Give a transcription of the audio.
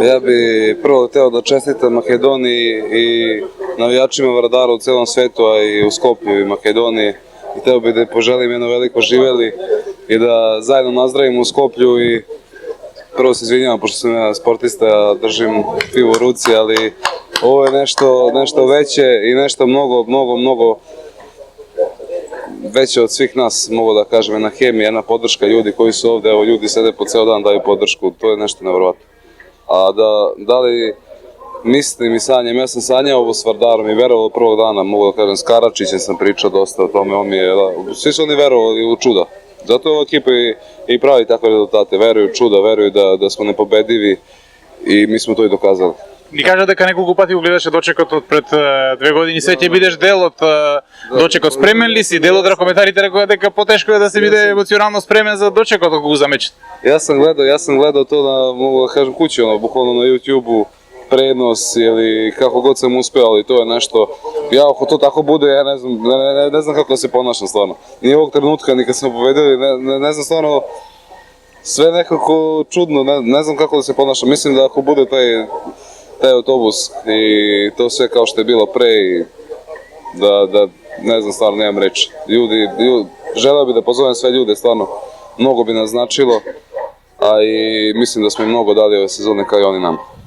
Ja bih prvo hteo da čestitam Makedoniji i navijačima Vardara u celom svetu, a i u Skoplju i Makedoniji. I hteo bih da poželim jedno veliko živeli i da zajedno nazdravimo u Skoplju. I prvo se izvinjavam, pošto sam ja sportista, držim pivo u ruci, ali ovo je nešto veće i nešto mnogo veće od svih nas, mogu da kažem, jedna hemija, jedna podrška ljudi koji su ovde, evo ljudi sede po ceo dan, daju podršku, to je nešto nevjerovatno. A da li mislim i sanjam, ja sam sanjao ovo s Vardarom i verovao od prvog dana, mogu da kažem, s Karadžićem sam pričao dosta o tome, svi su oni verovali u čuda. Zato ova ekipa i pravi takve rezultate, veruju u čuda, veruju da smo nepobedivi i mi smo to i dokazali. Ни кажа дека неколку пати го гледаше дочекот од пред 2 години, све ќе бидеш дел од дочекот. Спремен ли си? Дел од ракометарите рекоа дека потешко е да се биде емоционално спремен за дочекот ако го замечат. Ja sam gledao to na, mogu da kažem, kući, bukvalno na YouTube-u, prenos ili kako god sam uspeo, ali to je nešto, ja ako to tako bude, ja ne znam kako da se ponašam stvarno. Nije ovog trenutka, ni kad smo pobedili, ne znam stvarno, sve nekako čudno, ne znam kako da se ponašam. Mislim da ako bude taj autobus i to sve kao što je bilo pre i da ne znam, stvarno nemam reći. Želeo bi da pozovem sve ljude, stvarno, mnogo bi nas značilo, a i mislim da smo im mnogo dali ove sezone kao i oni nam.